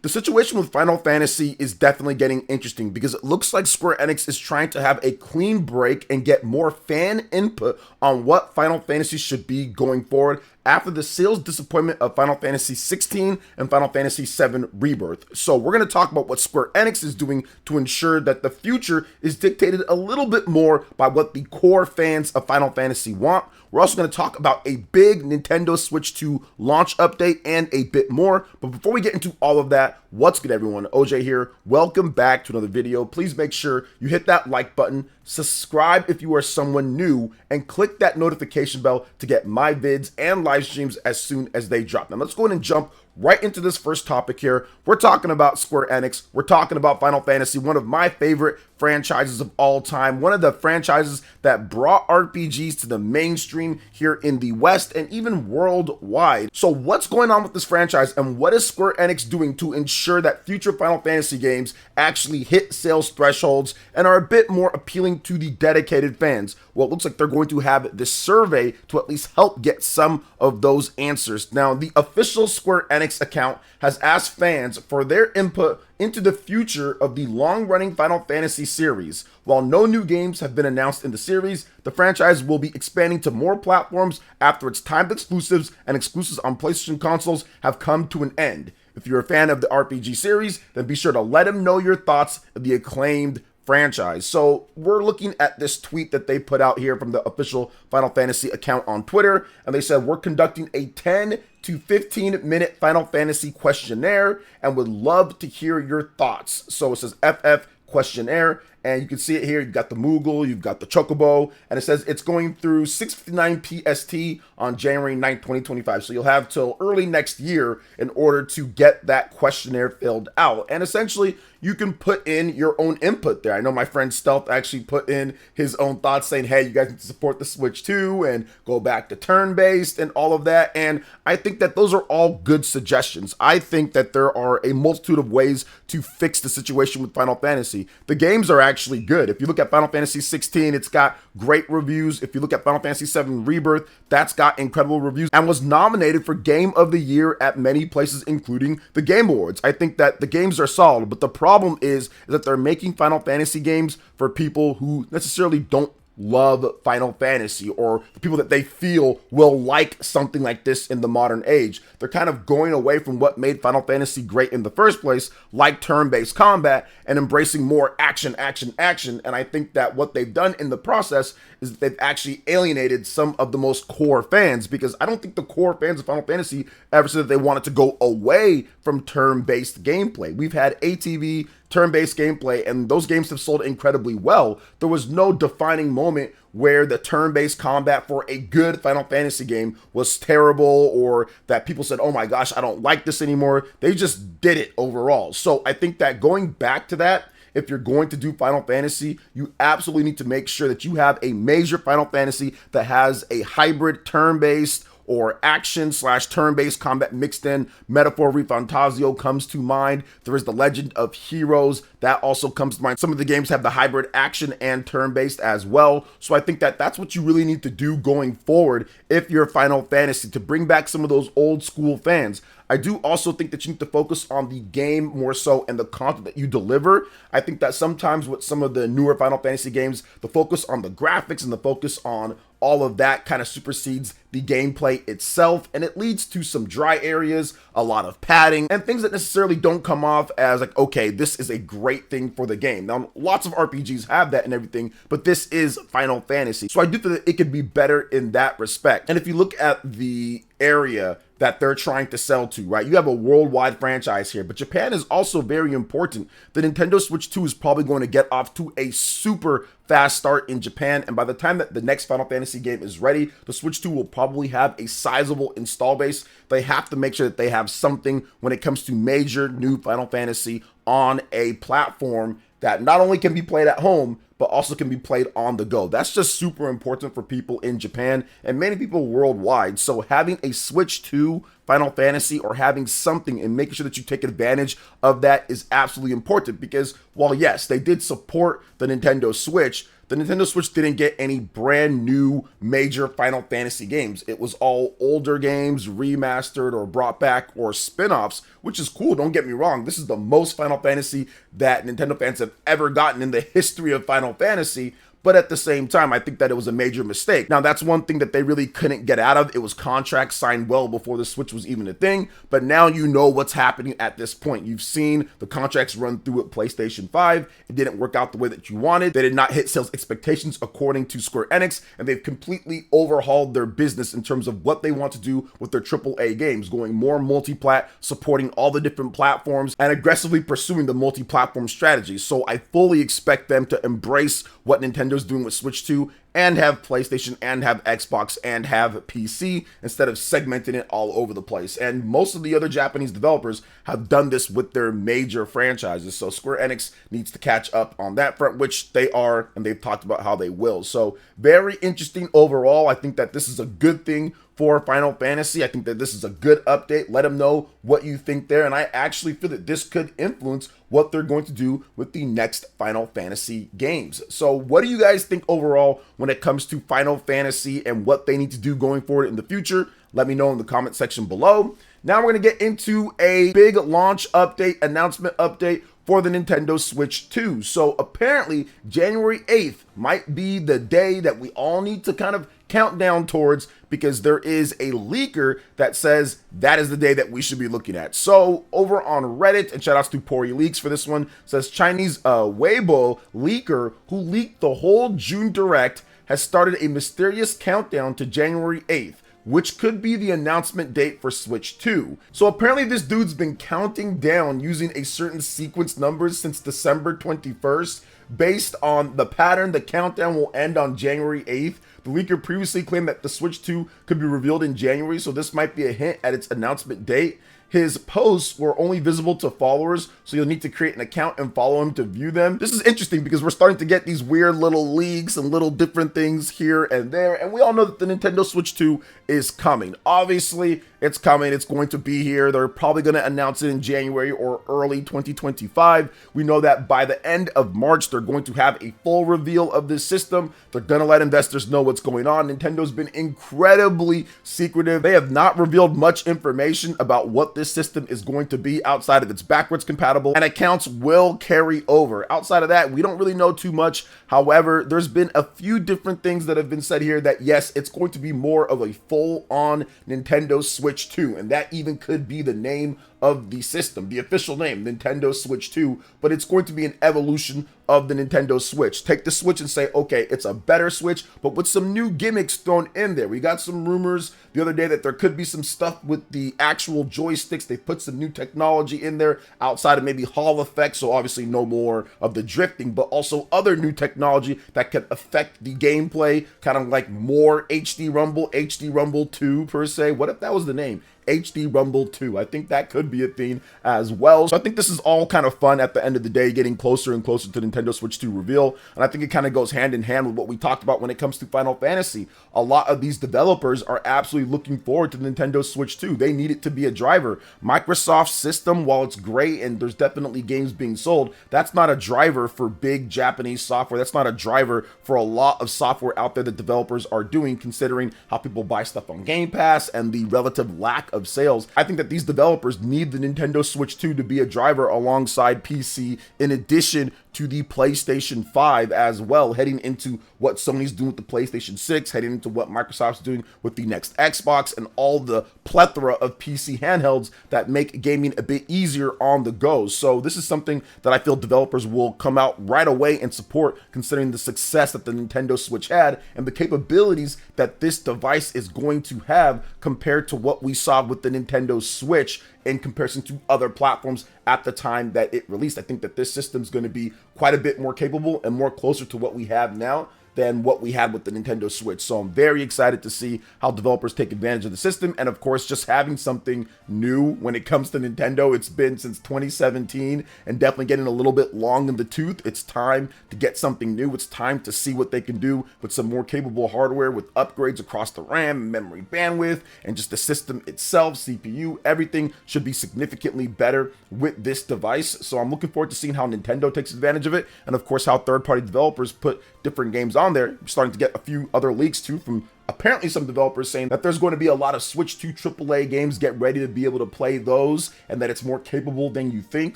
The situation with Final Fantasy is definitely getting interesting because it looks like Square Enix is trying to have a clean break and get more fan input on what Final Fantasy should be going forward after the sales disappointment of Final Fantasy 16 and Final Fantasy 7 Rebirth. So we're going to talk about what Square Enix is doing to ensure that the future is dictated a little bit more by what the core fans of Final Fantasy want. We're also going to talk about a big Nintendo Switch 2 launch update and a bit more. But before we get into all of that, what's good everyone? OJ here. Welcome back to another video. Please make sure you hit that like button, subscribe if you are someone new, and click that notification bell to get my vids and live streams as soon as they drop. Now let's go ahead and jump right into this first topic here. We're talking about Square Enix. We're talking about Final Fantasy, one of my favorite franchises of all time, one of the franchises that brought RPGs to the mainstream here in the West and even worldwide. So what's going on with this franchise, and what is Square Enix doing to ensure that future Final Fantasy games actually hit sales thresholds and are a bit more appealing to the dedicated fans? Well, it looks like they're going to have this survey to at least help get some of those answers. Now, the official Square Enix account has asked fans for their input into the future of the long-running Final Fantasy series. While no new games have been announced in the series, the franchise will be expanding to more platforms after its timed exclusives and exclusives on PlayStation consoles have come to an end. If you're a fan of the RPG series, then be sure to let them know your thoughts of the acclaimed franchise. So we're looking at this tweet that they put out here from the official Final Fantasy account on Twitter, and they said, we're conducting a 10 to 15 minute Final Fantasy questionnaire and would love to hear your thoughts. So it says FF questionnaire, and you can see it here. You've got the Moogle, you've got the Chocobo, and it says it's going through 6:59 PST on January 9th, 2025. So you'll have till early next year in order to get that questionnaire filled out. And essentially, you can put in your own input there. I know my friend Stealth actually put in his own thoughts saying, hey, you guys need to support the Switch 2 and go back to turn-based and all of that. And I think that those are all good suggestions. I think that there are a multitude of ways to fix the situation with Final Fantasy. The games are actually good. If you look at Final Fantasy 16, it's got great reviews. If you look at Final Fantasy 7 Rebirth, that's got incredible reviews and was nominated for Game of the Year at many places, including the Game Awards. I think that the games are solid, but the problem is that they're making Final Fantasy games for people who necessarily don't love Final Fantasy, or the people that they feel will like something like this in the modern age. They're kind of going away from what made Final Fantasy great in the first place, like turn-based combat, and embracing more action. And I think that what they've done in the process is that they've actually alienated some of the most core fans, because I don't think the core fans of Final Fantasy ever said that they wanted to go away from turn-based gameplay. We've had ATV turn-based gameplay, and those games have sold incredibly well. There was no defining moment where the turn-based combat for a good Final Fantasy game was terrible, or that people said, oh my gosh, I don't like this anymore. They just did it overall. So I think that going back to that, if you're going to do Final Fantasy, you absolutely need to make sure that you have a major Final Fantasy that has a hybrid turn-based or action/turn-based combat mixed in. Metaphor ReFantazio comes to mind. There is the Legend of Heroes, that also comes to mind. Some of the games have the hybrid action and turn-based as well. So I think that that's what you really need to do going forward if you're Final Fantasy, to bring back some of those old school fans. I do also think that you need to focus on the game more so and the content that you deliver. I think that sometimes with some of the newer Final Fantasy games, the focus on the graphics and the focus on all of that kind of supersedes the gameplay itself, and it leads to some dry areas, a lot of padding, and things that necessarily don't come off as like, okay, this is a great thing for the game. Now, lots of RPGs have that and everything, but this is Final Fantasy. So I do think that it could be better in that respect. And if you look at the area that they're trying to sell to, right? You have a worldwide franchise here, but Japan is also very important. The Nintendo Switch 2 is probably going to get off to a super fast start in Japan, and by the time that the next Final Fantasy game is ready, the Switch 2 will probably have a sizable install base. They have to make sure that they have something when it comes to major new Final Fantasy on a platform that not only can be played at home, but also can be played on the go. That's just super important for people in Japan and many people worldwide. So having a Switch 2 Final Fantasy or having something and making sure that you take advantage of that is absolutely important, because while yes, they did support the Nintendo Switch, the Nintendo Switch didn't get any brand new major Final Fantasy games. It was all older games, remastered or brought back, or spin-offs, which is cool, don't get me wrong. This is the most Final Fantasy that Nintendo fans have ever gotten in the history of Final Fantasy. But at the same time, I think that it was a major mistake. Now, that's one thing that they really couldn't get out of. It was contracts signed well before the Switch was even a thing. But now you know what's happening at this point. You've seen the contracts run through at PlayStation 5. It didn't work out the way that you wanted. They did not hit sales expectations according to Square Enix. And they've completely overhauled their business in terms of what they want to do with their AAA games, going more multi-plat, supporting all the different platforms, and aggressively pursuing the multi-platform strategy. So I fully expect them to embrace what Nintendo's doing with Switch 2 and have PlayStation and have Xbox and have PC, instead of segmenting it all over the place. And most of the other Japanese developers have done this with their major franchises. So Square Enix needs to catch up on that front, which they are, and they've talked about how they will. So very interesting overall. I think that this is a good thing for Final Fantasy. I think that this is a good update. Let them know what you think there. And I actually feel that this could influence what they're going to do with the next Final Fantasy games. So what do you guys think overall when it comes to Final Fantasy and what they need to do going forward in the future? Let me know in the comment section below. Now we're going to get into a big launch update, announcement update for the Nintendo Switch 2. So apparently January 8th might be the day that we all need to kind of count down towards, because there is a leaker that says that is the day that we should be looking at. So over on Reddit, and shout outs to Pori Leaks for this one, says Chinese Weibo leaker who leaked the whole June Direct has started a mysterious countdown to January 8th, which could be the announcement date for Switch 2. So apparently this dude's been counting down using a certain sequence numbers since December 21st. Based on the pattern, the countdown will end on January 8th. The leaker previously claimed that the Switch 2 could be revealed in January, so this might be a hint at its announcement date. His posts were only visible to followers, so you'll need to create an account and follow him to view them. This is interesting because we're starting to get these weird little leaks and little different things here and there, and we all know that the Nintendo Switch 2 is coming. Obviously, it's coming. It's going to be here. They're probably going to announce it in January or early 2025. We know that by the end of March, they're going to have a full reveal of this system. They're going to let investors know what's going on. Nintendo's been incredibly secretive. They have not revealed much information about what this system is going to be outside of it's backwards compatible and accounts will carry over. Outside of that, we don't really know too much. However, there's been a few different things that have been said here that yes, it's going to be more of a full-on Nintendo Switch 2, and that even could be the name of the system, the official name, Nintendo Switch 2, but it's going to be an evolution of the Nintendo Switch. Take the Switch and say, okay, it's a better Switch, but with some new gimmicks thrown in there. We got some rumors the other day that there could be some stuff with the actual joysticks. They put some new technology in there outside of maybe Hall effects, so obviously no more of the drifting, but also other new technology that could affect the gameplay, kind of like more HD Rumble 2 per se. What if that was the name? HD Rumble 2. I think that could be a thing as well. So I think this is all kind of fun at the end of the day, getting closer and closer to Nintendo Switch 2 reveal. And I think it kind of goes hand in hand with what we talked about when it comes to Final Fantasy. A lot of these developers are absolutely looking forward to the Nintendo Switch 2. They need it to be a driver. Microsoft's system, while it's great and there's definitely games being sold, that's not a driver for big Japanese software. That's not a driver for a lot of software out there that developers are doing, considering how people buy stuff on Game Pass and the relative lack of sales. I think that these developers need the Nintendo Switch 2 to be a driver alongside PC, in addition to the PlayStation 5 as well, heading into what Sony's doing with the PlayStation 6, heading into what Microsoft's doing with the next Xbox, and all the plethora of PC handhelds that make gaming a bit easier on the go. So this is something that I feel developers will come out right away and support, considering the success that the Nintendo Switch had and the capabilities that this device is going to have compared to what we saw with the Nintendo Switch in comparison to other platforms at the time that it released. I think that this system is going to be quite a bit more capable and more closer to what we have now than what we had with the Nintendo Switch. So I'm very excited to see how developers take advantage of the system, and of course just having something new when it comes to Nintendo. It's been since 2017 and definitely getting a little bit long in the tooth. It's time to get something new. It's time to see what they can do with some more capable hardware, with upgrades across the RAM, memory bandwidth, and just the system itself, CPU, everything should be significantly better with this device. So I'm looking forward to seeing how Nintendo takes advantage of it, and of course how third-party developers put different games on there. I'm starting to get a few other leaks too from apparently some developers saying that there's going to be a lot of Switch 2 AAA games. Get ready to be able to play those, and that it's more capable than you think.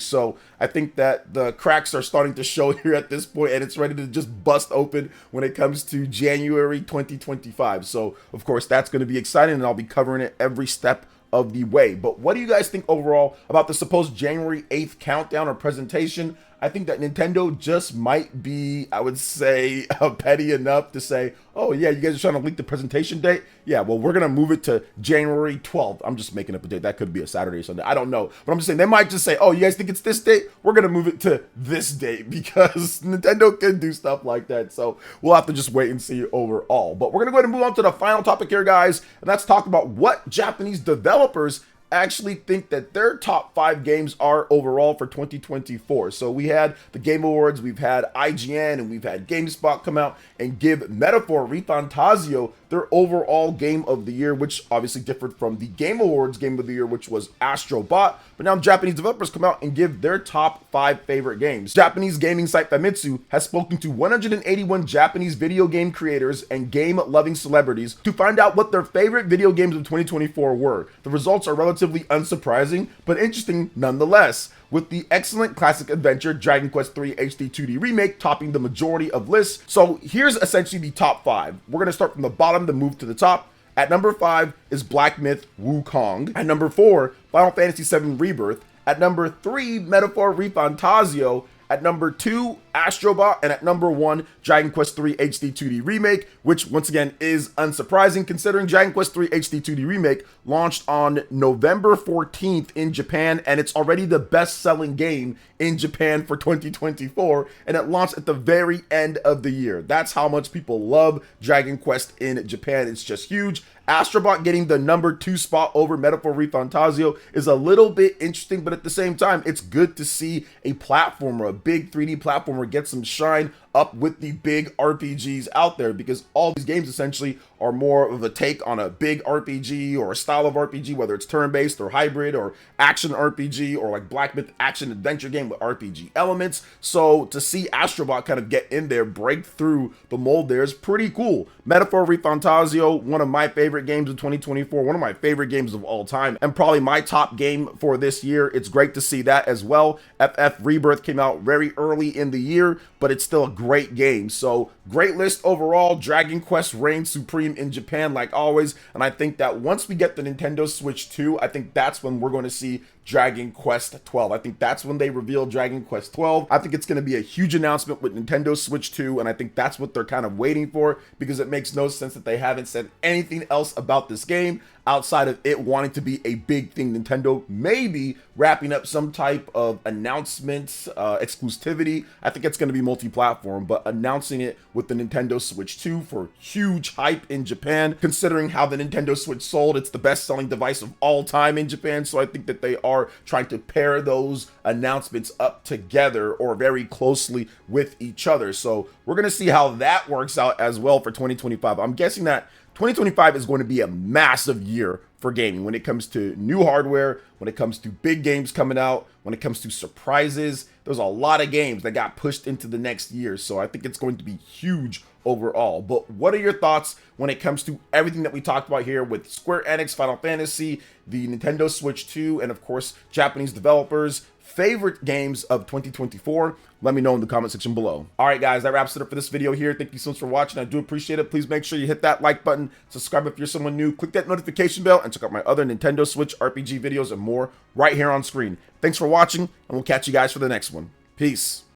So I think that the cracks are starting to show here at this point, and it's ready to just bust open when it comes to January 2025. So of course that's going to be exciting, and I'll be covering it every step of the way. But what do you guys think overall about the supposed January 8th countdown or presentation? I think that Nintendo just might be, I would say, petty enough to say, oh yeah, you guys are trying to leak the presentation date? Yeah, well, we're going to move it to January 12th. I'm just making up a date. That could be a Saturday or Sunday. I don't know. But I'm just saying they might just say, oh, you guys think it's this date? We're going to move it to this date, because Nintendo can do stuff like that. So we'll have to just wait and see overall. But we're going to go ahead and move on to the final topic here, guys. And that's talk about what Japanese developers actually think that their top 5 games are overall for 2024. So we had the Game Awards, we've had IGN, and we've had GameSpot come out and give Metaphor Refantasio their overall game of the year, which obviously differed from the Game Awards game of the year, which was Astro Bot. But now Japanese developers come out and give their top 5 favorite games. Japanese gaming site Famitsu has spoken to 181 Japanese video game creators and game-loving celebrities to find out what their favorite video games of 2024 were. The results are relatively unsurprising, but interesting nonetheless, with the excellent classic adventure Dragon Quest III HD 2D Remake topping the majority of lists. So here's essentially the top 5. We're going to start from the bottom to move to the top. At number 5 is Black Myth Wukong. At number 4, Final Fantasy VII Rebirth. At number 3, Metaphor Refantasio. At number 2, Astrobot, and at number 1, Dragon Quest III HD 2D Remake, which once again is unsurprising considering Dragon Quest III HD 2D Remake launched on November 14th in Japan, and it's already the best-selling game in Japan for 2024, and it launched at the very end of the year. That's how much people love Dragon Quest in Japan. It's just huge. Astrobot getting the number 2 spot over Metaphor Refantasio is a little bit interesting, but at the same time, it's good to see a platformer, a big 3D platformer, get some shine up with the big RPGs out there, because all these games essentially are more of a take on a big RPG or a style of RPG, whether it's turn-based or hybrid or action RPG or like Black Myth action adventure game with RPG elements. So to see Astrobot kind of get in there, break through the mold there is pretty cool. Metaphor Refantasio, one of my favorite games of 2024, one of my favorite games of all time, and probably my top game for this year. It's great to see that as well. FF Rebirth came out very early in the year, but it's still a great game. So great list overall. Dragon Quest reigns supreme in Japan like always, and I think that once we get the Nintendo Switch 2, I think that's when we're going to see Dragon Quest 12. I think that's when they reveal Dragon Quest 12. I think it's going to be a huge announcement with Nintendo Switch 2, and I think that's what they're kind of waiting for, because it makes no sense that they haven't said anything else about this game outside of it wanting to be a big thing. Nintendo maybe wrapping up some type of announcements, exclusivity. I think it's going to be multi-platform, but announcing it with the Nintendo Switch 2 for huge hype in Japan, considering how the Nintendo Switch sold. It's the best-selling device of all time in Japan, so I think that they are trying to pair those announcements up together or very closely with each other. So we're going to see how that works out as well for 2025. I'm guessing that 2025 is going to be a massive year for gaming when it comes to new hardware, when it comes to big games coming out, when it comes to surprises. There's a lot of games that got pushed into the next year, so I think it's going to be huge overall. But what are your thoughts when it comes to everything that we talked about here with Square Enix, Final Fantasy, the Nintendo Switch 2, and of course Japanese developers' favorite games of 2024? Let me know in the comment section below. All right, guys, that wraps it up for this video here. Thank you so much for watching. I do appreciate it. Please make sure you hit that like button, subscribe if you're someone new, click that notification bell, and check out my other Nintendo Switch RPG videos and more right here on screen. Thanks for watching, and we'll catch you guys for the next one. Peace.